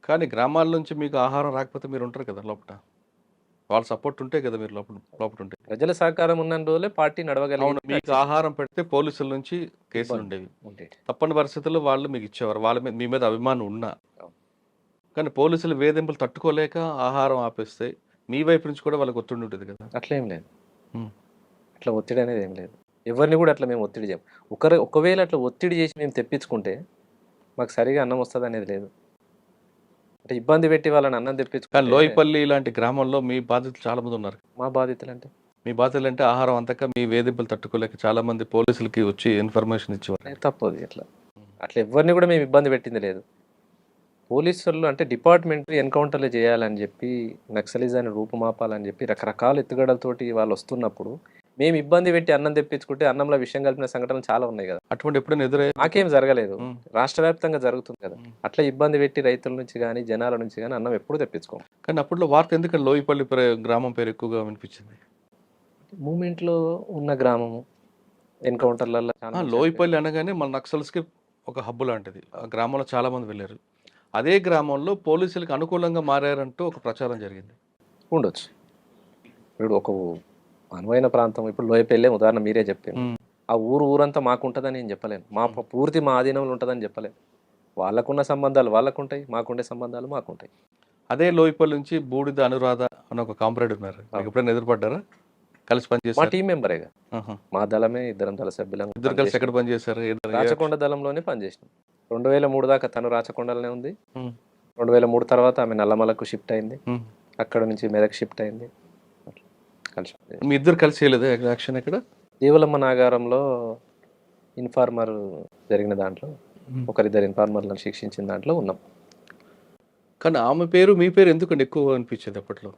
కానీ గ్రామాల నుంచి మీకు ఆహారం రాకపోతే మీరు ఉంటారు కదా లోపట. వాళ్ళ సపోర్ట్ ఉంటే కదా మీరు లోపట ఉంటే. ప్రజల సహకారం ఉన్న రోజులే పార్టీ అవును. నడవగలిగింది. మీకు ఆహారం పెడితే పోలీసుల నుంచి ఇబ్బంది కేసులుండేవి. ఉండేది. తప్పని పరిస్థితుల్లో వాళ్ళు మీకు ఇచ్చేవారు. వాళ్ళ మీద మీ మీద అభిమానం ఉన్నా. అవును. కానీ పోలీసులు వేధింపులు తట్టుకోలేక ఆహారం ఆపేస్తే మీ వైపు నుంచి కూడా వాళ్ళకి ఒత్తిడి ఉంటుంది కదా. అట్లేం లేదు. హ్మ్. అట్లా ఒత్తిడి అనేది ఏం లేదు. ఎవరిని కూడా అట్లా మేము ఒత్తిడి చేయం. ఒకవేళ అట్లా ఒత్తిడి చేసి మేము తెప్పించుకుంటే మాకు సరిగా అన్నం వస్తదనేది లేదు. అంటే ఇబ్బంది పెట్టి వాళ్ళని అన్నం కానీ తెప్పించుకుంటే లోయపల్లి ఇలాంటి గ్రామంలో మీ బాధితులు చాలా మంది ఉన్నారు. మా బాధితులంటే మీ బాధితులంటే ఆహారం అందక మీ వేధింపులు తట్టుకోలేక చాలా మంది పోలీసులకి వచ్చి ఇన్ఫర్మేషన్ ఇచ్చేవారు. తప్పదు ఇట్లా. అట్లా ఎవరిని కూడా మేము ఇబ్బంది పెట్టింది లేదు. పోలీసులు అంటే డిపార్ట్మెంట్ ఎన్కౌంటర్లు చేయాలని చెప్పి నక్సలిజాన్ని రూపుమాపాలని చెప్పి రకరకాల ఎత్తుగడలతోటి వాళ్ళు వస్తున్నప్పుడు మేము ఇబ్బంది పెట్టి అన్నం తెప్పించుకుంటే అన్నంలో విషయం కలిపిన సంఘటనలు చాలా ఉన్నాయి కదా. అటువంటి ఎప్పుడైనా ఎదురయ్యే మాకేం జరగలేదు. ఉమ్. రాష్ట్ర వ్యాప్తంగా జరుగుతుంది కదా. అట్లా ఇబ్బంది పెట్టి రైతుల నుంచి కానీ జనాల నుంచి కానీ అన్నం ఎప్పుడు తెప్పించుకోం. కానీ అప్పట్లో వార్త ఎందుకంటే లోయపల్లి గ్రామం పేరు ఎక్కువగా వినిపించింది. మూమెంట్లో ఉన్న గ్రామము ఎన్కౌంటర్లలో లోయపల్లి అనగానే మన నక్సల్స్కి ఒక హబ్బు లాంటిది. ఆ గ్రామంలో చాలా మంది వెళ్ళారు. అదే గ్రామంలో పోలీసులకు అనుకూలంగా మారారంటూ ఒక ప్రచారం జరిగింది. ఉండొచ్చు. ఇప్పుడు ఒక అనువైన ప్రాంతం ఇప్పుడు లోయపల్లె ఉదాహరణ మీరే చెప్పారు. ఆ ఊరంతా మాకుంటుందని నేను చెప్పలేను. పూర్తి మా ఆధీనంలో ఉంటుందని చెప్పలేను. వాళ్ళకున్న సంబంధాలు వాళ్ళకుంటాయి, మాకుండే సంబంధాలు మాకుంటాయి. అదే లోయపల్లి నుంచి బూడిద అనురాధ అని ఒక కామ్రేడ్ ఉన్నారు. మీకు ఎప్పుడైనా ఎదురుపడ్డారా? కలిసి మా పనిచేస్తారు? టీం మెంబరేగా. మా దళమే ఇద్దరం దళ సభ్యులం. ఇద్దరు కలిసి ఎక్కడ పనిచేశారు? రాచకొండ దళంలోనే పనిచేసినాం. 2003 దాకా తను రాచకొండలోనే ఉంది. 2003 తర్వాత ఆమె నల్లమలకు షిఫ్ట్ అయింది. అక్కడ నుంచి మెదక్ షిఫ్ట్ అయింది. కలిసి మీ ఇద్దరు కలిసి చేయలేదు యాక్షన్ ఎక్కడ? జీవలమ్మ నాగారంలో ఇన్ఫార్మర్ జరిగిన దాంట్లో ఒకరిద్దరు ఇన్ఫార్మర్లను శిక్షించిన దాంట్లో ఉన్నాం. కానీ ఆమె పేరు మీ పేరు ఎందుకండి ఎక్కువ అనిపించేది అప్పట్లో?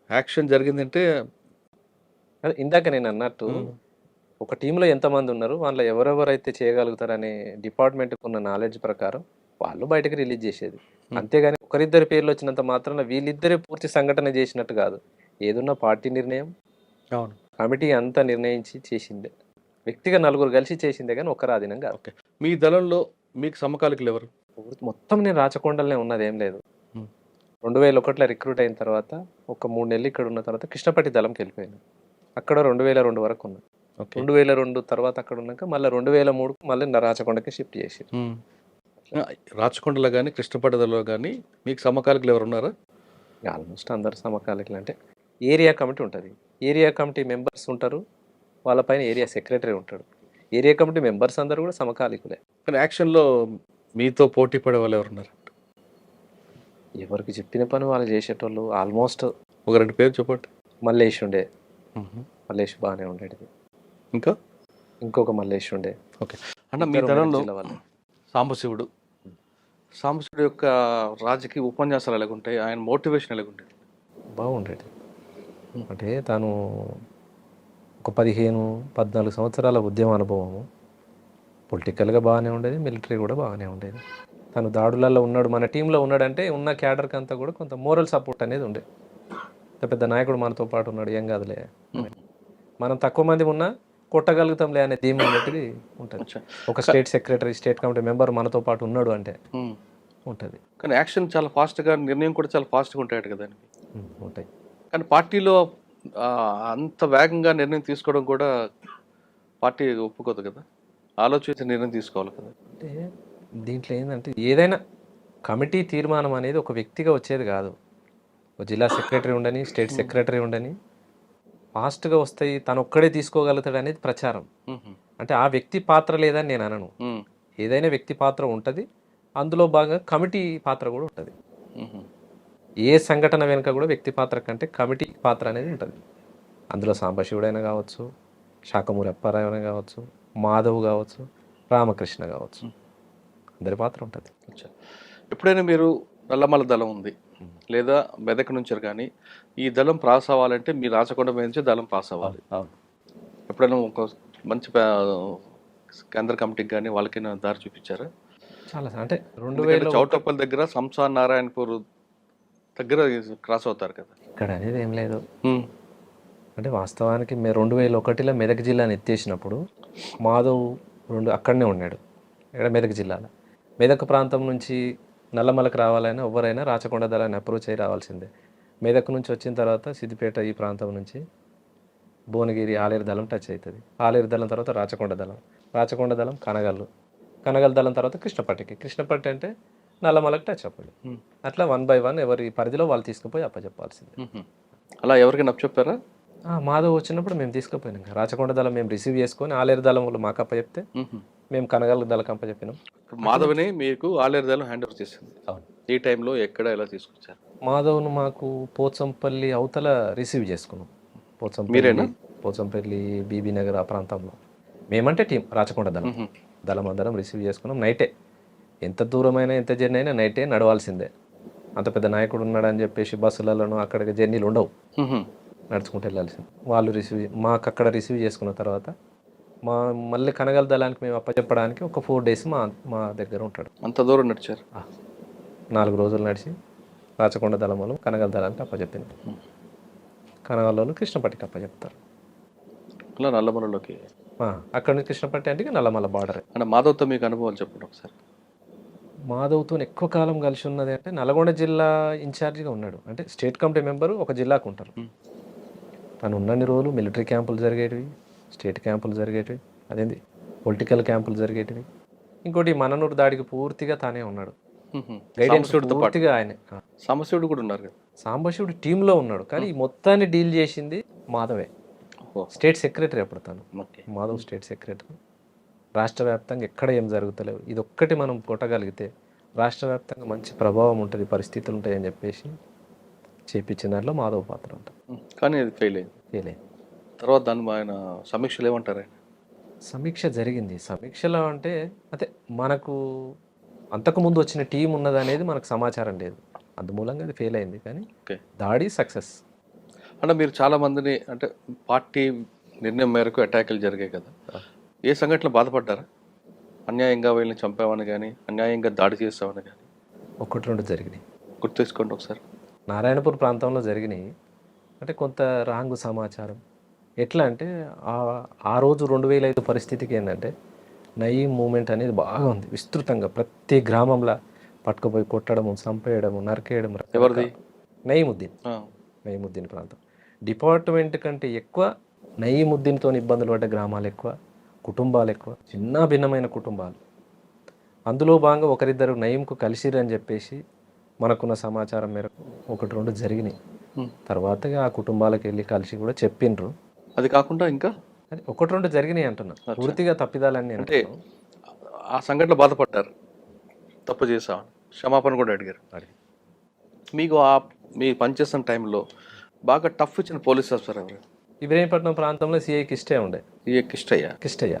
యాక్షన్ జరిగిందంటే అదే ఇందాక నేను అన్నట్టు ఒక టీంలో ఎంతమంది ఉన్నారు, వాళ్ళ ఎవరెవరైతే చేయగలుగుతారనే డిపార్ట్మెంట్కి ఉన్న నాలెడ్జ్ ప్రకారం వాళ్ళు బయటకు రిలీజ్ చేసేది. అంతేగాని ఒకరిద్దరి పేర్లు వచ్చినంత మాత్రాన వీళ్ళిద్దరే పూర్తి సంఘటన చేసినట్టు కాదు. ఏదున్న పార్టీ నిర్ణయం, అవును, కమిటీ అంతా నిర్ణయించి చేసిందే. వ్యక్తిగా నలుగురు కలిసి చేసిందే కానీ ఒక్కరు ఆధీనం కాదు. ఓకే. మీ దళంలో మీకు సమకాలికులు ఎవరు? మొత్తం నేను రాచకొండలనే ఉన్నది ఏం లేదు. 2001లో రిక్రూట్ అయిన తర్వాత ఒక 3 నెలలు ఇక్కడ ఉన్న తర్వాత కృష్ణపట్టి దళంకి వెళ్ళిపోయాను. అక్కడ 2002 వరకు ఉన్నా. 2002 తర్వాత అక్కడ ఉన్నాక మళ్ళీ 2003కు మళ్ళీ రాచకొండకి షిఫ్ట్ చేసి. రాచకొండలో కానీ కృష్ణపట్టలో కానీ మీకు సమకాలికులు ఎవరు ఉన్నారా? ఆల్మోస్ట్ అందరు సమకాలికులు. అంటే ఏరియా కమిటీ ఉంటుంది. ఏరియా కమిటీ మెంబర్స్ ఉంటారు, వాళ్ళపైన ఏరియా సెక్రటరీ ఉంటాడు. ఏరియా కమిటీ మెంబర్స్ అందరూ కూడా సమకాలికులే. కానీ యాక్షన్లో మీతో పోటీ పడే వాళ్ళు ఎవరు ఉన్నారు? ఎవరికి చెప్పిన పని వాళ్ళు చేసేటోళ్ళు. ఆల్మోస్ట్ ఒక 2 పేరు చెప్పండి. మల్లేష్ ఉండే. మల్లేష్ బాగానే ఉండేది. ఇంకా ఇంకొక మల్లేష్ ఉండే. ఓకే. అంటే మీ దళంలో సాంబశివుడు యొక్క రాజకీయ ఉపన్యాసాలు ఎలాగుంటాయి? ఆయన మోటివేషన్ ఎలాగుండేది? బాగుండేది. అంటే తను ఒక 15-14 సంవత్సరాల ఉద్యమ అనుభవము. పొలిటికల్గా బాగానే ఉండేది, మిలిటరీ కూడా బాగానే ఉండేది. తను దాడులలో ఉన్నాడు, మన టీంలో ఉన్నాడంటే ఉన్న క్యాడర్కి అంతా కూడా కొంత మోరల్ సపోర్ట్ అనేది ఉండేది. పెద్ద నాయకుడు మనతో పాటు ఉన్నాడు, ఏం కాదులే, మనం తక్కువ మంది ఉన్నా కొట్టగలుగుతాంలే అనే ధీమా అన్నట్టుగా ఉంటుంది. ఒక state secretary, state committee member మనతో పాటు ఉన్నాడు అంటే ఉంటుంది. కానీ యాక్షన్ చాలా ఫాస్ట్గా, నిర్ణయం కూడా చాలా ఫాస్ట్గా ఉంటాయి కదా ఉంటాయి. కానీ పార్టీలో అంత వేగంగా నిర్ణయం తీసుకోవడం కూడా పార్టీ ఒప్పుకోదు కదా, ఆలోచించి నిర్ణయం తీసుకోవాలి కదా. అంటే దీంట్లో ఏంటంటే ఏదైనా కమిటీ తీర్మానం అనేది ఒక వ్యక్తిగా వచ్చేది కాదు. ఒక జిల్లా సెక్రటరీ ఉండని, స్టేట్ సెక్రటరీ ఉండని ఫాస్ట్గా వస్తాయి, తను ఒక్కడే తీసుకోగలుగుతాడు అనేది ప్రచారం. అంటే ఆ వ్యక్తి పాత్ర లేదని నేను అనను. ఏదైనా వ్యక్తి పాత్ర ఉంటుంది, అందులో భాగంగా కమిటీ పాత్ర కూడా ఉంటుంది. ఏ సంఘటన వెనుక కూడా వ్యక్తి పాత్ర కంటే కమిటీ పాత్ర అనేది ఉంటుంది. అందులో సాంబశివుడైనా కావచ్చు, శాఖమూరి అప్పారావు అయినా కావచ్చు, మాధవ్ కావచ్చు, రామకృష్ణ కావచ్చు, అందరి పాత్ర ఉంటుంది. ఎప్పుడైనా మీరు నల్లమల దళం ఉంది లేదా మెదక్ నుంచి కానీ ఈ దళం పాస్ అవ్వాలంటే మీ రాచకొండ మీద నుంచి దళం పాస్ అవ్వాలి. ఎప్పుడైనా ఒక మంచి కేంద్ర కమిటీకి కానీ వాళ్ళకైనా దారి చూపించారా? చాలా. అంటే 2000 చౌటప్పల్ దగ్గర సంసార్ నారాయణపూర్ దగ్గర క్రాస్ అవుతారు కదా. ఇక్కడ అనేది ఏం లేదు. అంటే వాస్తవానికి 2001లో మెదక్ జిల్లాని ఎత్తేసినప్పుడు మాధవ్ అక్కడనే ఉన్నాడు, ఇక్కడ మెదక్ జిల్లాలో. మెదక్ ప్రాంతం నుంచి నల్లమలకు రావాలైనా ఎవరైనా రాచకొండ దళాన్ని అప్రోచ్ అయ్యి రావాల్సిందే. మెదక్ నుంచి వచ్చిన తర్వాత సిద్దిపేట ఈ ప్రాంతం నుంచి భువనగిరి ఆలేరు దళం టచ్ అవుతుంది. ఆలేరు దళం తర్వాత రాచకొండ దళం, రాచకొండ దళం కనగల్లు, కనగల్ దళం తర్వాత కృష్ణపట్టికి, కృష్ణపట్టి అంటే నల్లమలకు టచ్ అప్పుడు. అట్లా 1 by 1 ఎవరి పరిధిలో వాళ్ళు తీసుకుపోయి అప్పచెప్పాల్సిందే. అలా ఎవరికి నచ్చొప్పారా? మాధవ్ వచ్చినప్పుడు మేము తీసుకుపోయినాం. రాచకొండ దళం మేము రిసీవ్ చేసుకొని ఆలేరు దళం వాళ్ళు మాకు అప్పచెప్తే మేము కనగల్ దళం అప్పచెప్పినాం. మాధవ్ని మీకు ఆలేరు దళం హ్యాండ్ ఓవర్ చేసింది. అవును. ఈ టైంలో ఎక్కడ ఎలా తీసుకొచ్చారు? మాధవ్ను మాకు పోచంపల్లి అవతల రిసీవ్ చేసుకున్నాం. మీరేనా? పోచంపల్లి బీబీ నగర్ ఆ ప్రాంతంలో మేమంటే టీం రాచకొండ దళం అందరం రిసీవ్ చేసుకున్నాం. నైటే ఎంత దూరమైనా ఎంత జర్నీ అయినా నైటే నడవాల్సిందే. అంత పెద్ద నాయకుడు ఉన్నాడని చెప్పేసి బస్సులలోనూ అక్కడికి జర్నీలు ఉండవు, నడుచుకుంటూ వెళ్ళాల్సింది. వాళ్ళు మాకు అక్కడ రిసీవ్ చేసుకున్న తర్వాత మళ్ళీ కనగల్ దళానికి మేము అప్పచెప్పడానికి ఒక 4 days మా దగ్గర ఉంటాడు. అంత దూరం నడిచారు? 4 రోజులు నడిచి రాచకొండ దళం వాళ్ళు కనగల్ దళానికి అప్పచెప్పింది. కనగల్ వాళ్ళు కృష్ణపట్టికి అప్పచెప్తారు. అలా నల్లమలలోకి అక్కడ నుంచి కృష్ణపట్టి అంటే నల్లమల బార్డర్. అంటే మాధవ్తో మీకు అనుభవాలు చెప్పండి ఒకసారి. మాధవ్తో ఎక్కువ కాలం కలిసి ఉన్నది అంటే నల్గొండ జిల్లా ఇన్ఛార్జిగా ఉన్నాడు. అంటే స్టేట్ కమిటీ మెంబరు ఒక జిల్లాకు ఉంటారు. తను ఉన్నన్ని రోజులు మిలిటరీ క్యాంపులు జరిగేటివి, స్టేట్ క్యాంపులు జరిగేటివి, అదేంది పొలిటికల్ క్యాంపులు జరిగేటివి. ఇంకోటి మననూరు దాడికి పూర్తిగా తానే ఉన్నాడు. గైడెన్స్ పూర్తిగా ఆయనే. సాంబశివుడు కూడా ఉన్నారు కదా? సాంబశివుడు టీంలో ఉన్నాడు, కానీ ఈ మొత్తాన్ని డీల్ చేసింది మాధవే. స్టేట్ సెక్రటరీ అప్పుడు తను. Madhav state secretary. రాష్ట్ర వ్యాప్తంగా ఎక్కడ ఏం జరుగుతలేవు, ఇది ఒక్కటి మనం కొట్టగలిగితే రాష్ట్ర వ్యాప్తంగా మంచి ప్రభావం ఉంటుంది, పరిస్థితులు ఉంటాయి అని చెప్పేసి చేపించిన దాంట్లో మాధవ్ పాత్ర ఉంటుంది. కానీ అది ఫెయిల్ అయింది. తర్వాత దాన్ని ఆయన సమీక్షలు ఏమంటారు? ఆయన సమీక్ష జరిగింది. సమీక్షలో అంటే అదే మనకు అంతకుముందు వచ్చిన టీం ఉన్నది అనేది మనకు సమాచారం లేదు, అందుమూలంగా అది ఫెయిల్ అయింది. కానీ దాడి సక్సెస్. అంటే మీరు చాలా మందిని అంటే పార్టీ నిర్ణయం మేరకు అటాకులు జరిగాయి కదా, ఏ సంఘటనలు బాధపడ్డారా? అన్యాయంగా వీళ్ళని చంపామని కానీ అన్యాయంగా దాడి చేస్తామని కానీ? 1-2 జరిగినాయి. గుర్తు తెచ్చుకోండి ఒకసారి. నారాయణపూర్ ప్రాంతంలో జరిగినాయి. అంటే కొంత రాంగ్ సమాచారం. ఎట్లా అంటే ఆ రోజు 2005 పరిస్థితికి ఏంటంటే నయీం మూమెంట్ అనేది బాగా ఉంది విస్తృతంగా. ప్రతి గ్రామంలో పట్టుకుపోయి కొట్టడము, చంపేయడము, నరికేయడం. ఎవరిది? నయీముద్దీన్ ప్రాంతం. డిపార్ట్మెంట్ కంటే ఎక్కువ నయీముద్దీన్తో ఇబ్బందులు పడ్డ గ్రామాలు ఎక్కువ, కుటుంబాలు ఎక్కువ, చిన్న భిన్నమైన కుటుంబాలు. అందులో భాగంగా ఒకరిద్దరు నయీంకు కలిసిరని చెప్పేసి మనకున్న సమాచారం మేరకు 1-2 జరిగినాయి. తర్వాత ఆ కుటుంబాలకు వెళ్ళి కలిసి కూడా చెప్పిండ్రు. అది కాకుండా ఇంకా అది 1-2 జరిగినాయి అంటున్నా. పూర్తిగా తప్పిదాలని అంటే ఆ సంఘటనలో బాధపడ్డారు, తప్పు చేసామని క్షమాపణ కూడా అడిగారు. మీకు మీ పనిచేస్తున్న టైంలో బాగా టఫ్ ఇచ్చిన పోలీస్ ఆఫీసర్ ఎవరు? ఇబ్రహీంపట్నం ప్రాంతంలో సిఐ కిష్టయ్య ఉండే. కిష్టయ్య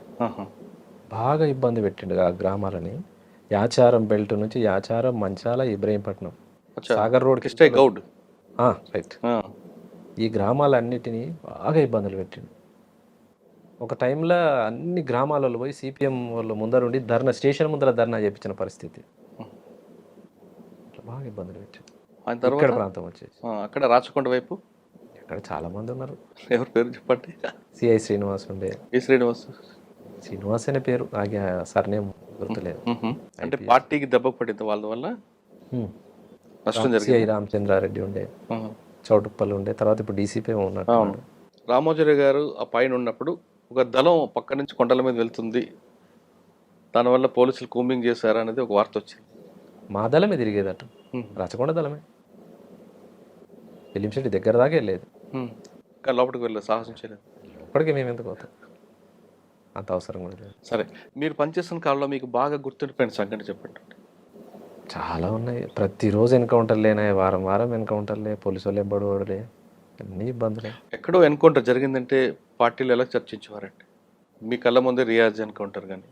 బాగా ఇబ్బంది పెట్టిండు ఆ గ్రామాలని. యాచారం బెల్ట్ నుంచి యాచారం, మంచాల, ఇబ్రహీంపట్నం, సాగర్ రోడ్. కిష్టయ్య గౌడ్. రైట్. ఈ గ్రామాలన్నిటినీ బాగా ఇబ్బందులు పెట్టిండు. ఒక టైంలో అన్ని గ్రామాలలో పోయి సిపిఎం వాళ్ళు ముందరుండి స్టేషన్ ముందర ధర్నా చేయించిన పరిస్థితి. బాగా ఇబ్బందులు పెట్టిండు. ఆయన తర్వాత ప్రాంతం వచ్చేసి అక్కడ రాచకొండ వైపు అక్కడ చాలా మంది ఉన్నారు. ఎవరి పేరు చెప్పండి? సిఐ శ్రీనివాస్ ఉండే. శ్రీనివాస్ అనే పేరు, సర్నేమ్ గుర్తులేదు. అంటే పార్టీకి దెబ్బ పడింది వాళ్ళ వల్ల నష్టం జరిగింది. సిఐ రామచంద్రారెడ్డి ఉండే, చౌటుప్పల్ ఉండే, తర్వాత ఇప్పుడు డీసీపీ ఉన్నట్టు. రామోజీ గారు ఆ పైన ఉన్నప్పుడు ఒక దళం పక్క నుంచి కొండల మీద వెళ్తుంది, దానివల్ల పోలీసులు కూంబింగ్ చేశారు అనేది ఒక వార్త వచ్చింది. మా దళమే తిరిగేదట, రాచకొండ దళమే. ఫిలింశెట్టి దగ్గర దాకా వెళ్ళేది, కానీ లోపలికి వెళ్ళలేదు, సాహసం చేయలేదు. ఇప్పటికీ మేము ఎందుకు పోతాం, అంత అవసరం కూడా లేదు. సరే, మీరు పనిచేస్తున్న కాలంలో మీకు బాగా గుర్తుండిపోయిన సంఘటన చెప్పండి. చాలా ఉన్నాయి. ప్రతిరోజు ఎన్కౌంటర్లేనా, వారం వారం ఎన్కౌంటర్లే, పోలీసు వాళ్ళు ఎంబడలే, అన్ని ఇబ్బందులే. ఎక్కడో ఎన్కౌంటర్ జరిగిందంటే పార్టీలు ఎలా చర్చించేవారండి? మీ కళ్ళ ముందే రియాజ్ ఎన్కౌంటర్ కానీ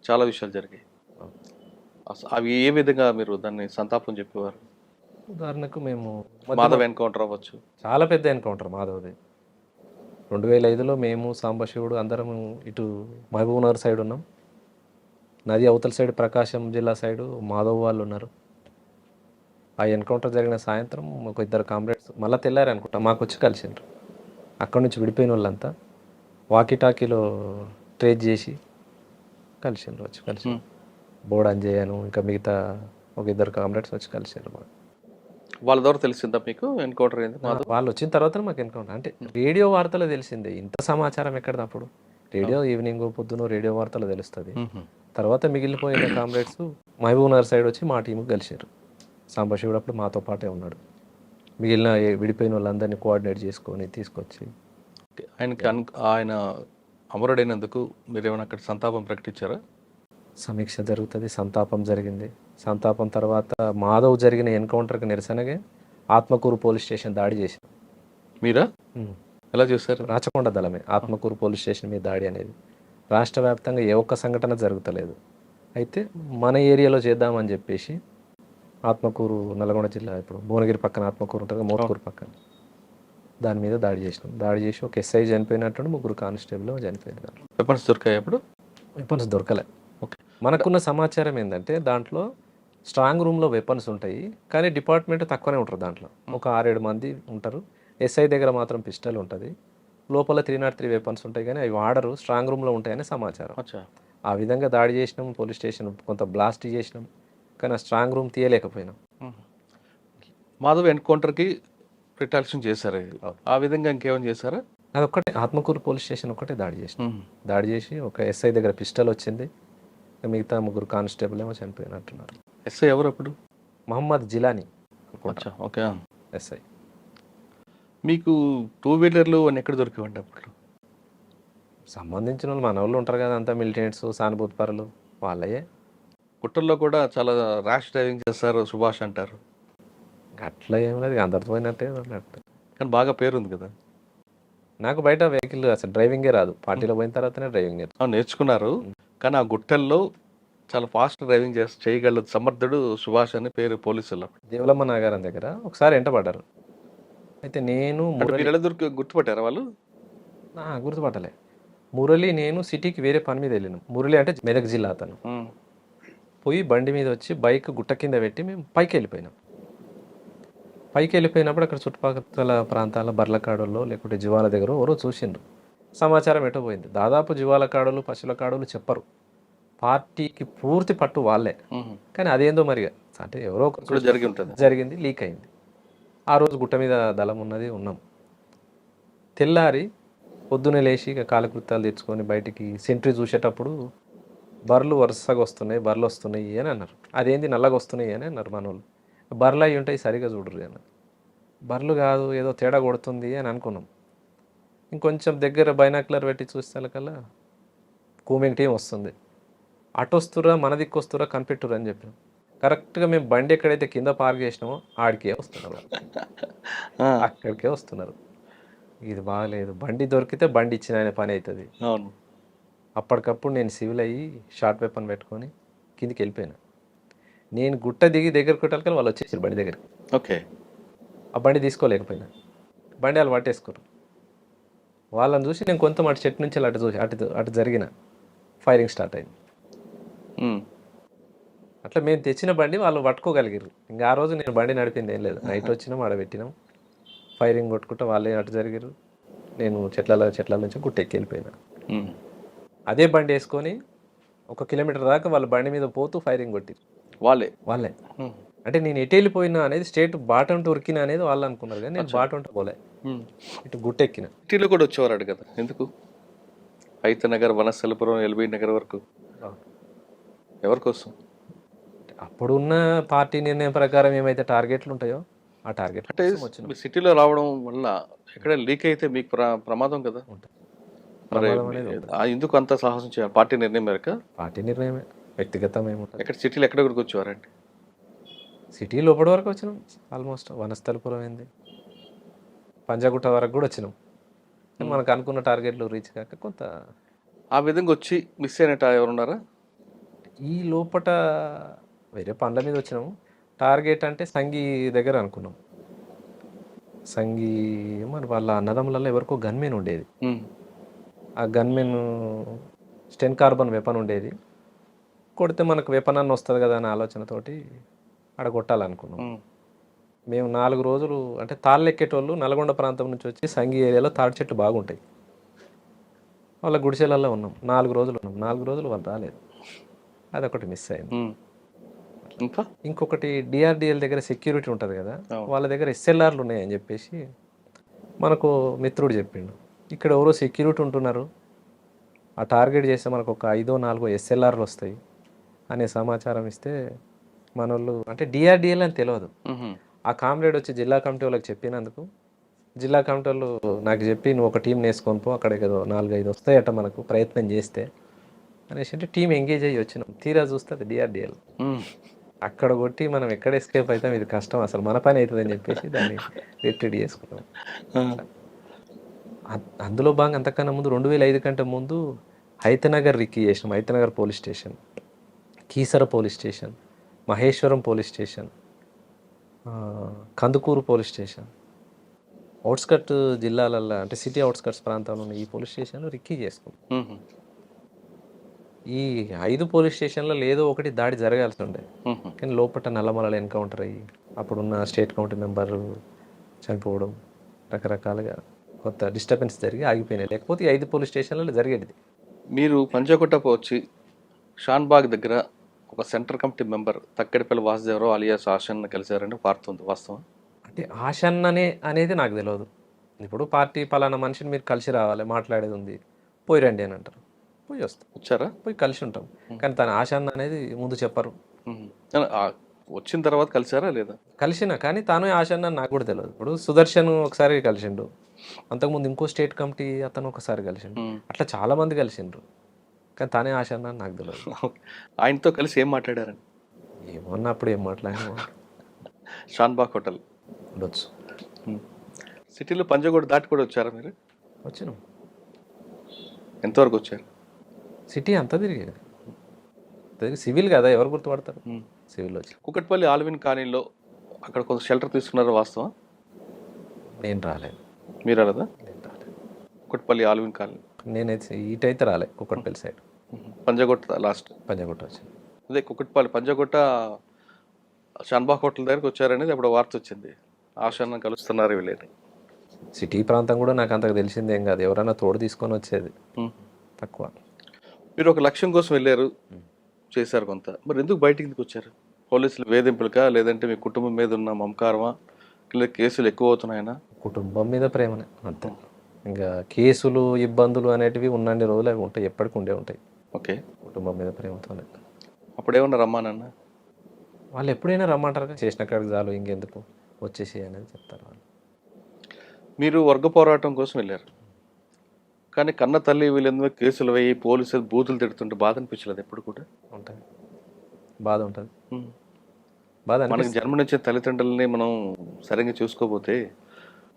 చాలా విషయాలు జరిగాయి. అవి ఏ విధంగా మీరు దాన్ని సంతాపం చెప్పేవారు? ఉదాహరణకు మేము మాధవ్ ఎన్కౌంటర్ అవ్వచ్చు, చాలా పెద్ద ఎన్కౌంటర్ మాధవ్ది. 2005లో మేము సాంబశివుడు అందరం ఇటు మహబూబ్నగర్ సైడ్ ఉన్నాం, నది అవతల సైడ్ ప్రకాశం జిల్లా సైడు మాధవ్ వాళ్ళు ఉన్నారు. ఆ ఎన్కౌంటర్ జరిగిన సాయంత్రం ఒక 2 కామ్రేడ్స్ మళ్ళీ తెల్లారు అనుకుంటా మాకు వచ్చి కలిసిండ్రు. అక్కడి నుంచి విడిపోయిన వాళ్ళంతా వాకీటాకీలో ట్రేస్ చేసి కలిసిండ్రు, వచ్చి కలిసి బోర్డ్ అంజయ్యను ఇంకా మిగతా ఒక ఇద్దరు కామ్రేడ్స్ వచ్చి కలిసారు మాకు. వాళ్ళ ద్వారా తెలిసిందా మీకు ఎన్కౌంటర్ అయింది మాధవ్? వాళ్ళు వచ్చిన తర్వాత మాకు ఎన్కౌంటర్ అంటే రేడియో వార్తలో తెలిసిందే. ఇంత సమాచారం ఎక్కడిది అప్పుడు? రేడియో ఈవినింగ్ పొద్దున రేడియో వార్తలో తెలుస్తుంది. తర్వాత మిగిలిపోయిన కామ్రేడ్స్ మహబూబ్ నగర్ సైడ్ వచ్చి మా టీంకి కలిసారు. సాంబశివుడు అప్పుడు మాతో పాటే ఉన్నాడు. మిగిలిన విడిపోయిన వాళ్ళందరినీ కోఆర్డినేట్ చేసుకొని తీసుకొచ్చి ఆయనకి ఆయన అమరుడైనందుకు మీరు ఏమైనా అక్కడ సంతాపం ప్రకటించారా? సమీక్ష జరుగుతుంది, సంతాపం జరిగింది. సంతాపం తర్వాత మాధవ్ జరిగిన ఎన్కౌంటర్కి నిరసనగా ఆత్మకూరు పోలీస్ స్టేషన్ దాడి చేశారు. మీరా? ఎలా చేశారు? రాచకొండ దళమే ఆత్మకూరు పోలీస్ స్టేషన్ మీద దాడి అనేది. రాష్ట్ర వ్యాప్తంగా ఏ ఒక్క సంఘటన జరుగుతలేదు. అయితే మన ఏరియాలో చేద్దామని చెప్పేసి ఆత్మకూరు నల్గొండ జిల్లా, ఇప్పుడు భువనగిరి పక్కన ఆత్మకూరు ఉంటుంది, మోత్కూరు పక్కన, దాని మీద దాడి చేసినాం. దాడి చేసి ఒక ఎస్ఐ చనిపోయినట్టు, 3 కానిస్టేబుల్ చనిపోయినారు. వెపన్స్ దొరికాయి అప్పుడు? వెపన్స్ దొరకలే. ఓకే. మనకున్న సమాచారం ఏంటంటే దాంట్లో స్ట్రాంగ్ రూమ్లో వెపన్స్ ఉంటాయి, కానీ డిపార్ట్మెంట్ తక్కువనే ఉంటారు. దాంట్లో ఒక 6-7 మంది ఉంటారు. ఎస్ఐ దగ్గర మాత్రం పిస్టల్ ఉంటుంది. లోపల 303 వెపన్స్ ఉంటాయి, కానీ అవి వాడరు, స్ట్రాంగ్ రూమ్లో ఉంటాయని సమాచారం. ఆ విధంగా దాడి చేసినాం. పోలీస్ స్టేషన్ కొంత బ్లాస్ట్ చేసినాం, కానీ ఆ స్ట్రాంగ్ రూమ్ తీయలేకపోయినాం. మాధవ్ ఎన్కౌంటర్కి రిటాలియేషన్ చేశారు. ఆ విధంగా ఇంకేమైనా చేశారా? అదొక్కటే, ఆత్మకూరు పోలీస్ స్టేషన్ ఒక్కటే దాడి చేసినాం. దాడి చేసి ఒక ఎస్ఐ దగ్గర పిస్టల్ వచ్చింది, మిగతా 3 కానిస్టేబుల్ ఏమో చనిపోయినట్టున్నారు. ఎస్ఐ ఎవరు అప్పుడు? మహమ్మద్ జిలానీ ఓకే. ఎస్ఐ. మీకు 2 వీలర్లు అని ఎక్కడ దొరికేవండి అప్పుడు? సంబంధించిన వాళ్ళు మన వాళ్ళు ఉంటారు కదా, అంతా మిలిటెంట్స్, సానుభూతి పరులు, వాళ్ళయే. గుట్టల్లో కూడా చాలా ర్యాష్ డ్రైవింగ్ చేస్తారు సుభాష్ అంటారు. అట్లా ఏం లేదు, అందరితో పోయినట్టే అన్నట్టు. కానీ బాగా పేరుంది కదా. నాకు బయట వెహికల్ అసలు డ్రైవింగే రాదు. పార్టీలో పోయిన తర్వాతనే డ్రైవింగ్ నేర్చుకున్నారు. కానీ ఆ గుట్టల్లో చాలా ఫాస్ట్ డ్రైవింగ్ చేయగల సమర్థుడు సుభాష్ అని పేరు పోలీసులు. దేవులమ్మ నాగారం దగ్గర ఒకసారి ఎంటపడ్డారు. అయితే నేను గుర్తుపట్టారా వాళ్ళు? గుర్తుపట్టలే. మురళి నేను సిటీకి వేరే పని మీద వెళ్ళినాం. మురళి అంటే మెదక్ జిల్లా అతను. పోయి బండి మీద వచ్చి బైక్ గుట్ట కింద పెట్టి మేము పైకి వెళ్ళిపోయినాం. పైకి వెళ్ళిపోయినప్పుడు అక్కడ చుట్టుపక్కల ప్రాంతాల బర్లకాడుల్లో లేకుంటే జీవాల దగ్గర ఎవరో చూసిండ్రు. సమాచారం ఎటో పోయింది. దాదాపు జీవాల కాడులు, పశువుల కాడులు చెప్పరు. పార్టీకి పూర్తి పట్టు వాళ్ళే. కానీ అదేందో మరిగా అంటే ఎవరో జరిగింది, లీక్ అయింది. ఆ రోజు గుట్ట మీద దళం ఉన్నది, ఉన్నాం. తెల్లారి పొద్దున్నే లేచి ఇక కాలకృత్యాలు తెచ్చుకొని బయటికి సెంట్రీ చూసేటప్పుడు బర్రెలు వరుసగా వస్తున్నాయి అని అన్నారు. అదేంది నల్లగా వస్తున్నాయి అని అన్నారు మనోళ్ళు. బర్రెలు అయి ఉంటాయి, సరిగా చూడరు అన్నారు. బర్రెలు కాదు, ఏదో తేడా కొడుతుంది అని అనుకున్నాం. ఇంకొంచెం దగ్గర బైనాక్యులర్ పెట్టి చూసేకల్లా కూమింగ్ టీం వస్తుంది. అటు వస్తురా, మన దిక్కు వస్తురా, కనిపెట్టురా అని చెప్పినాం. కరెక్ట్గా మేము బండి ఎక్కడైతే కింద పార్క్ చేసినామో ఆడికే వస్తున్నారు, అక్కడికే వస్తున్నారు. ఇది బాగలేదు, బండి దొరికితే బండి ఇచ్చిన ఆయన పని అవుతుంది. అప్పటికప్పుడు నేను సివిల్ అయ్యి షార్ట్ వెపన్ పెట్టుకొని కిందికి వెళ్ళిపోయినా. నేను గుట్ట దిగి దగ్గర కొట్టాలి, వాళ్ళు వచ్చేసారు బండి దగ్గరికి. ఓకే. ఆ బండి తీసుకోలేకపోయినా, బండి వాళ్ళు పట్టేసుకోరు. వాళ్ళని చూసి నేను కొంత అటు చెట్టు నుంచి అటు చూసి అటు జరిగిన ఫైరింగ్ స్టార్ట్ అయింది. అట్లా మేము తెచ్చిన బండి వాళ్ళు పట్టుకోగలిగారు. ఇంకా ఆ రోజు నేను బండి నడిపింది ఏం లేదు. నైట్ వచ్చినాం, ఆడబెట్టినాం, ఫైరింగ్ కొట్టుకుంటా వాళ్ళే అటు జరిగారు. నేను చెట్ల నుంచి గుట్టెక్కి వెళ్ళిపోయినా. అదే బండి వేసుకొని 1 కిలోమీటర్ దాకా వాళ్ళ బండి మీద పోతూ ఫైరింగ్ కొట్టిరు వాళ్ళే. అంటే నేను ఎటు వెళ్ళిపోయినా అనేది స్టేట్ బాటం ఉరికినా అనేది వాళ్ళు అనుకున్నారు, కానీ నేను బాటం పోలే, ఇటు గుట్టెక్కిన. సిటీలో కూడా వచ్చేవారు కదా, ఎందుకు? హైతనగర్, వనస్థలపురం, ఎల్బీ నగర్ వరకు ఎవరి కోసం? అప్పుడున్న పార్టీ నిర్ణయం ప్రకారం ఏమైతే టార్గెట్లు ఉంటాయో ఆ టార్గెట్ అంటే సిటీలో రావడం వల్ల ఎక్కడ లీక్ అయితే మీకు ప్రమాదం కదా. ఎందుకు అంత సాహసం చేయాలి? పార్టీ నిర్ణయం మేరకు? పార్టీ నిర్ణయమే, వ్యక్తిగతం ఏముంటుంది. ఎక్కడ సిటీలో ఎక్కడ వరకు వచ్చేవారండి? సిటీ లోపల వరకు వచ్చినాం. ఆల్మోస్ట్ వనస్థలపురం అయింది, పంజాగుట్ట వరకు కూడా వచ్చినాం. మనకు అనుకున్న టార్గెట్లు రీచ్ కాక కొంత ఆ విధంగా వచ్చి మిస్ అయినట్టు ఎవరున్నారా? ఈ లోపల వేరే పనుల మీద వచ్చినాము. టార్గెట్ అంటే సంఘీ దగ్గర అనుకున్నాం. సంఘీ మరి వాళ్ళ అన్నదమ్ములలో ఎవరికో గన్మెన్ ఉండేది. ఆ గన్మెన్ స్టెన్ కార్బన్ వెపన్ ఉండేది. కొడితే మనకు వెపన్ అన్న వస్తుంది కదా అనే ఆలోచనతోటి ఆడ కొట్టాలనుకున్నాం. మేము 4 రోజులు అంటే తాళ్ళెక్కేటోళ్ళు నల్గొండ ప్రాంతం నుంచి వచ్చి సంఘీ ఏరియాలో తాడి చెట్లు బాగుంటాయి, వాళ్ళ గుడిసెలలో ఉన్నాం. 4 రోజులు ఉన్నాం. 4 రోజులు వాళ్ళు రాలేదు, అదొకటి మిస్ అయింది. ఇంకా ఇంకొకటి డిఆర్డిఎల్ దగ్గర సెక్యూరిటీ ఉంటుంది కదా, అవును. వాళ్ళ దగ్గర ఎస్ఎల్ఆర్లు ఉన్నాయని చెప్పేసి మనకు మిత్రుడు చెప్పిండు. ఇక్కడ ఎవరో సెక్యూరిటీ ఉంటున్నారు, ఆ టార్గెట్ చేస్తే మనకు ఒక 5-4 ఎస్ఎల్ఆర్లు వస్తాయి అనే సమాచారం ఇస్తే మన వాళ్ళు అంటే డిఆర్డిఎల్ అని తెలియదు. మ్మ్. ఆ కామ్రేడ్ వచ్చి జిల్లా కమిటీ వాళ్ళకి చెప్పినందుకు జిల్లా కమిటీ వాళ్ళు నాకు చెప్పి నువ్వు ఒక టీం వేసుకొని పో, అక్కడ ఏదో 4-5 వస్తాయట మనకు ప్రయత్నం చేస్తే అనేసి అంటే టీం ఎంగేజ్ అయ్యి వచ్చినాం. తీరా చూస్తే అది డిఆర్డిఎల్. మ్మ్. అక్కడ కొట్టి మనం ఎక్కడ ఎస్కేప్ అవుతాం, ఇది కష్టం, అసలు మన పని అవుతుందని చెప్పేసి దాన్ని రిట్రీట్ చేసుకున్నాం. ఆ. అందులో భాగంగా అంతకన్నా ముందు 2005 కంటే ముందు హైతనగర్ రిక్కీ చేసినాం. Hayathnagar police station, Keesara police station, Maheshwaram police station, Kandukur police station, outskirt జిల్లాలల్లో అంటే సిటీ అవుట్స్కట్స్ ప్రాంతంలో ఉన్న ఈ పోలీస్ స్టేషన్లో రిక్కీ చేసుకున్నాం. మ్మ్. ఈ 5 పోలీస్ స్టేషన్లో ఏదో ఒకటి దాడి జరగాల్సి ఉండే, మ్మ్. కానీ లోపల నల్లమలలో ఎన్కౌంటర్ అయ్యి అప్పుడున్న స్టేట్ కమిటీ మెంబర్ చనిపోవడం, రకరకాలుగా కొత్త డిస్టర్బెన్స్ జరిగి ఆగిపోయినాయి. లేకపోతే ఈ 5 పోలీస్ స్టేషన్లలో జరిగేది. మీరు పంజాగుట్టకు వచ్చి షాన్బాగ్ దగ్గర ఒక centre committee member Thakkadipalli Vasudevarao alias Ashanna కలిశారని వార్తుంది, వాస్తవం? అంటే ఆశన్ననే అనేది నాకు తెలియదు. ఇప్పుడు పార్టీ పలానా మనిషిని మీరు కలిసి రావాలి, మాట్లాడేది ఉంది, పోయి రండి అని అంటారు, పోయి వస్తాం, వచ్చారా? పోయి కలిసి ఉంటాం. కానీ తన ఆశన్న అనేది ముందు చెప్పరు. మ్మ్. ఆ, వచ్చిన తర్వాత కలిసారా లేదా? కలిసిన కానీ తాను ఆశన్న అని నాకు కూడా తెలియదు. ఇప్పుడు సుదర్శన్ ఒకసారి కలిసిండు, అంతకుముందు ఇంకో స్టేట్ కమిటీ అతను ఒకసారి కలిసిండు, మ్మ్. అట్లా చాలా మంది కలిసిండ్రు, కానీ తానే ఆశన్న అని నాకు తెలియదు. ఆయనతో కలిసి ఏం మాట్లాడారని? ఏమన్నప్పుడు ఏం మాట్లాడినా షాన్బాగ్ హోటల్ ఉండొచ్చు. సిటీలో పంజాగుట్ట దాటి కూడా వచ్చారా మీరు? వచ్చినాం, ఎంతవరకు వచ్చారు? సిటీ అంతా తిరిగేది. సివిల్ కదా, ఎవరు గుర్తుపడతారు, సివిల్ వచ్చి. కుకట్పల్లి ఆల్విన్ కాలనీలో అక్కడ కొంత షెల్టర్ తీసుకున్నారా, వాస్తవం? నేను రాలేదు. మీరు రాలేదా? నేను రాలేదు. కుకట్పల్లి ఆల్విన్ కాలనీ నేనైతే ఇటైతే రాలే, కుక్కట్పల్లి సైడ్ పంజాగుట్ట లాస్ట్ పంజాగుట్ట వచ్చింది. అదే కుకట్పల్లి పంజాగుట్ట షాన్బాగ్ హోటల్ దగ్గరికి వచ్చారనేది అప్పుడు వార్త వచ్చింది. ఆశన్న కలుస్తున్నారు వీళ్ళని. సిటీ ప్రాంతం కూడా నాకు అంతకు తెలిసిందేం కాదు, ఎవరైనా తోడు తీసుకొని వచ్చేది తక్కువ. మీరు ఒక లక్ష్యం కోసం వెళ్ళారు, చేశారు కొంత, మరి ఎందుకు బయటికి ఎందుకు వచ్చారు? పోలీసులు వేధింపులకా, లేదంటే మీ కుటుంబం మీద ఉన్న మమకారమా, లేదా కేసులు ఎక్కువ అవుతున్నాయనా? కుటుంబం మీద ప్రేమనే అంతే. ఇంకా కేసులు ఇబ్బందులు అనేటివి ఉన్నన్ని రోజులు అవి ఉంటాయి, ఎప్పటికి ఉండే ఉంటాయి. ఓకే. కుటుంబం మీద ప్రేమతోనే. అప్పుడు ఏమన్నా రమ్మానన్న? వాళ్ళు ఎప్పుడైనా రమ్మంటారు, చేసిన కాడికి చాలు, ఇంకెందుకు వచ్చేసి అనేది చెప్తారు వాళ్ళు. మీరు వర్గ పోరాటం కోసం వెళ్ళారు, కానీ కన్న తల్లి వీళ్ళందరూ కేసులు వేయి పోలీసులు బూతులు తిడుతుంటే బాధ అనిపించలేదు ఎప్పుడు కూడా? ఉంటుంది, బాధ ఉంటుంది, బాధ మనకి అనిపిస్తుంది. జన్మనిచ్చిన తల్లిదండ్రులని మనం సరిగ్గా చూసుకోకపోతే.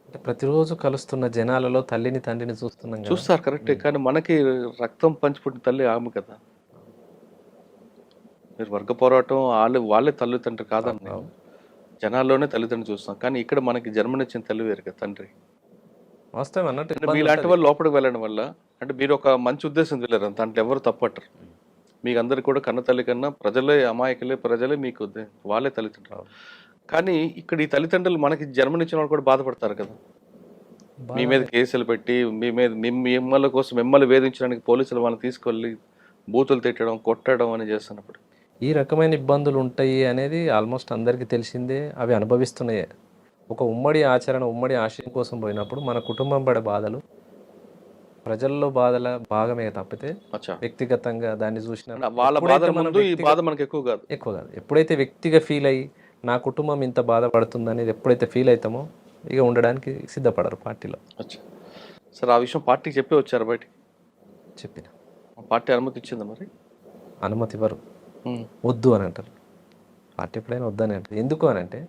అంటే ప్రతిరోజు కలుస్తున్న జనాలలో తల్లిని తండ్రిని చూస్తున్నాం కదా. చూస్తారు కరెక్టే, కానీ మనకి రక్తం పంచిపుట్టిన తల్లి ఆమె కదా. మీరు వర్గ పోరాటం వాళ్ళే తల్లిదండ్రులు కాదని నేను. జనాల్లోనే తల్లిదండ్రులు చూస్తాం, కానీ ఇక్కడ మనకి జన్మనిచ్చిన తల్లి వేరు కదా, తండ్రి. వాస్తవం అన్నట్టు అంటే ఇబ్బంది మీలాంటి ఉంటుంది. వాళ్ళు లోపలికి వెళ్ళడం వల్ల, అంటే మీరు ఒక మంచి ఉద్దేశం వెళ్ళారు, దాంట్లో ఎవరు తప్పట్టరు. మీకు అందరికి కూడా కన్న తల్లి కన్నా ప్రజలే అమాయకులే, ప్రజలే మీకు వాళ్ళే తల్లిదండ్రులు. కానీ ఇక్కడ ఈ తల్లిదండ్రులు మనకి జన్మనిచ్చిన వాళ్ళు కూడా బాధపడతారు కదా. మీ మీద కేసులు పెట్టి మీ మీద మిమ్మల్ని కోసం మిమ్మల్ని వేధించడానికి పోలీసులు వాళ్ళని తీసుకెళ్ళి బూతులు తిట్టడం, కొట్టడం అని చేస్తున్నప్పుడు ఈ రకమైన ఇబ్బందులు ఉంటాయి అనేది ఆల్మోస్ట్ అందరికీ తెలిసిందే, అవి అనుభవిస్తున్నాయే. ఒక ఉమ్మడి ఆచరణ, ఉమ్మడి ఆశయం కోసం పోయినప్పుడు మన కుటుంబం పడే బాధలు ప్రజల్లో బాధల భాగమే తప్పితే అచ్చా వ్యక్తిగతంగా దాన్ని చూసిన వాళ్ళ బాధ ఎప్పుడైతే మనం ముందు ఈ బాధ మనకి ఎక్కువ కాదు. ఎక్కువ కాదు. ఎప్పుడైతే వ్యక్తిగా ఫీల్ అయ్యి నా కుటుంబం ఇంత బాధపడుతుంది అనేది ఎప్పుడైతే ఫీల్ అవుతామో ఇక ఉండడానికి సిద్ధపడరు పార్టీలో. అచ్చా సరే, ఆ విషయం పార్టీకి చెప్పి వచ్చారు బయటికి? చెప్పిన పార్టీ అనుమతి ఇచ్చిందా మరి? అనుమతి ఇవ్వరు, వద్దు అని అంటారు. పార్టీ ఎప్పుడైనా వద్దని అంటారు. ఎందుకు అని అంటే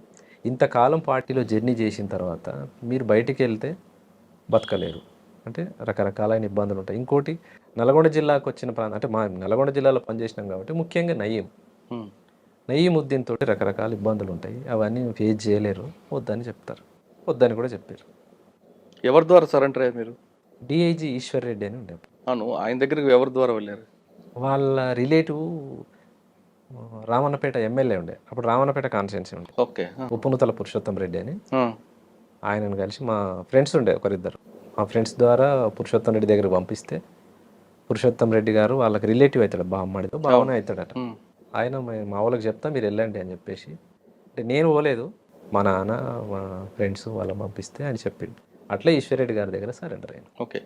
ఇంతకాలం పార్టీలో జర్నీ చేసిన తర్వాత మీరు బయటికి వెళ్తే బతకలేరు, అంటే రకరకాలైన ఇబ్బందులు ఉంటాయి. ఇంకోటి నల్గొండ జిల్లాకు వచ్చిన ప్రాంతం, అంటే మా నల్గొండ జిల్లాలో పనిచేసినాం కాబట్టి ముఖ్యంగా నయీముద్దీన్ తోటి రకరకాల ఇబ్బందులు ఉంటాయి, అవన్నీ ఫేస్ చేయలేరు, వద్దని చెప్తారు. వద్దని కూడా చెప్పారు. ఎవరి ద్వారా సరెండర్ అయ్యారు మీరు? డిఐజీ ఈశ్వర్ రెడ్డి అని ఉండే. అవును, ఆయన దగ్గరికి ఎవరి ద్వారా వెళ్ళారు? వాళ్ళ రిలేటివ్ రామన్నపేట ఎమ్మెల్యే ఉండే, అప్పుడు రామన్నపేట కాన్స్టిట్యున్సీ ఉండే, ఓకే. ఉప్పునుతల పురుషోత్తం రెడ్డి అని. ఆయనను కలిసి మా ఫ్రెండ్స్ ఉండే ఒకరిద్దరు, మా ఫ్రెండ్స్ ద్వారా పురుషోత్తం రెడ్డి దగ్గరికి పంపిస్తే పురుషోత్తం రెడ్డి గారు వాళ్ళకి రిలేటివ్ అవుతాడు, బామ్మడితో బావనే అవుతాడట. ఆయన మా వాళ్ళకి చెప్తా మీరు వెళ్ళండి అని చెప్పేసి, అంటే నేను పోలేదు, మా నాన్న మా ఫ్రెండ్స్ వాళ్ళని పంపిస్తే అని చెప్పిండు. అట్లా ఈశ్వర్ రెడ్డి గారి దగ్గర సరెండర్ అయ్యాను. ఓకే.